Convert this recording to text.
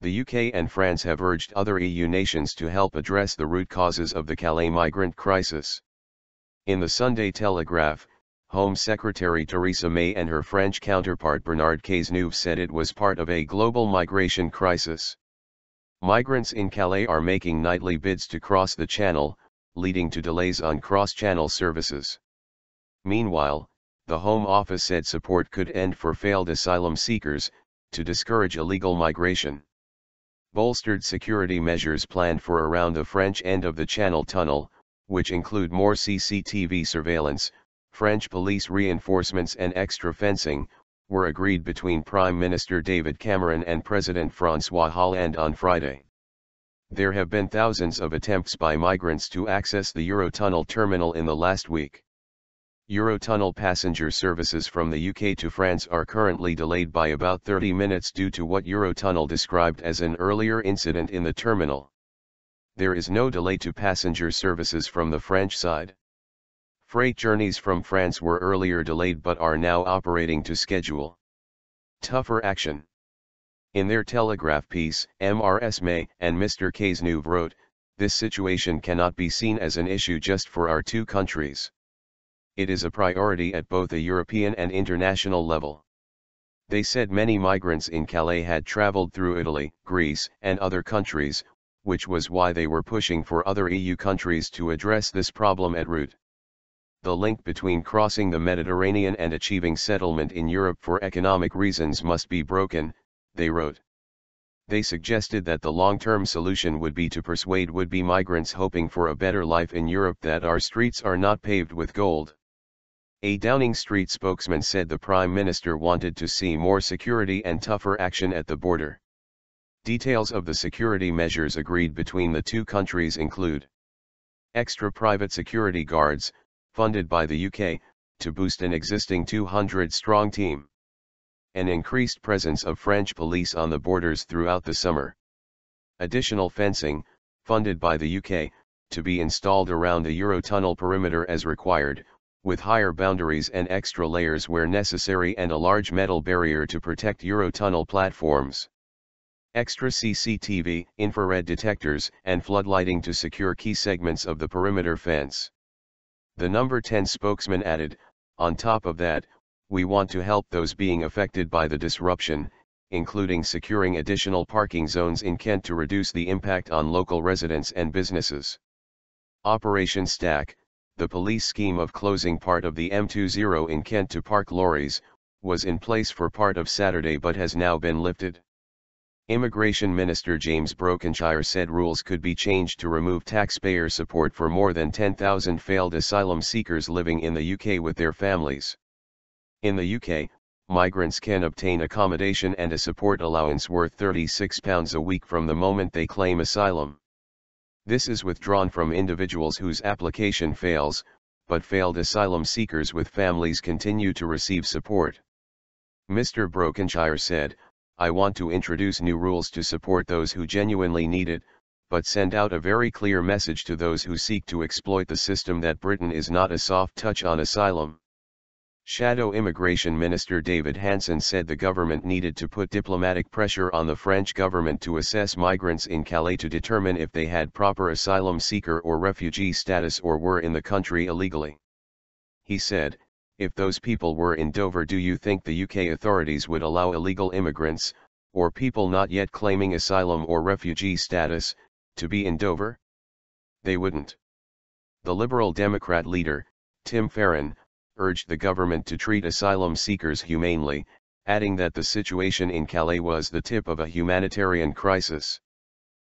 The UK and France have urged other EU nations to help address the root causes of the Calais migrant crisis. In the Sunday Telegraph, Home Secretary Theresa May and her French counterpart Bernard Cazeneuve said it was part of a global migration crisis. Migrants in Calais are making nightly bids to cross the channel, leading to delays on cross-channel services. Meanwhile, the Home Office said support could end for failed asylum seekers, to discourage illegal migration. Bolstered security measures planned for around the French end of the Channel Tunnel, which include more CCTV surveillance, French police reinforcements and extra fencing, were agreed between Prime Minister David Cameron and President Francois Hollande on Friday. There have been thousands of attempts by migrants to access the Eurotunnel terminal in the last week. Eurotunnel passenger services from the UK to France are currently delayed by about 30 minutes due to what Eurotunnel described as an earlier incident in the terminal. There is no delay to passenger services from the French side. Freight journeys from France were earlier delayed but are now operating to schedule. Tougher action. In their Telegraph piece, Ms. May and Mr. Cazeneuve wrote, "This situation cannot be seen as an issue just for our two countries. It is a priority at both a European and international level." They said many migrants in Calais had traveled through Italy, Greece, and other countries, which was why they were pushing for other EU countries to address this problem at root. The link between crossing the Mediterranean and achieving settlement in Europe for economic reasons must be broken, they wrote. They suggested that the long-term solution would be to persuade would-be migrants hoping for a better life in Europe that our streets are not paved with gold. A Downing Street spokesman said the Prime Minister wanted to see more security and tougher action at the border. Details of the security measures agreed between the two countries include extra private security guards, funded by the UK, to boost an existing 200-strong team. An increased presence of French police on the borders throughout the summer. Additional fencing, funded by the UK, to be installed around the Eurotunnel perimeter as required, with higher boundaries and extra layers where necessary and a large metal barrier to protect Eurotunnel platforms. Extra CCTV, infrared detectors, and floodlighting to secure key segments of the perimeter fence. The Number 10 spokesman added, "On top of that, we want to help those being affected by the disruption, including securing additional parking zones in Kent to reduce the impact on local residents and businesses." Operation Stack, the police scheme of closing part of the M20 in Kent to park lorries, was in place for part of Saturday but has now been lifted. Immigration Minister James Brokenshire said rules could be changed to remove taxpayer support for more than 10,000 failed asylum seekers living in the UK with their families. In the UK, migrants can obtain accommodation and a support allowance worth £36 a week from the moment they claim asylum. This is withdrawn from individuals whose application fails, but failed asylum seekers with families continue to receive support. Mr. Brokenshire said, "I want to introduce new rules to support those who genuinely need it, but send out a very clear message to those who seek to exploit the system that Britain is not a soft touch on asylum." Shadow Immigration Minister David Hanson said the government needed to put diplomatic pressure on the French government to assess migrants in Calais to determine if they had proper asylum seeker or refugee status or were in the country illegally. He said, "If those people were in Dover, do you think the UK authorities would allow illegal immigrants, or people not yet claiming asylum or refugee status, to be in Dover? They wouldn't." The Liberal Democrat leader, Tim Farron, urged the government to treat asylum seekers humanely, adding that the situation in Calais was the tip of a humanitarian crisis.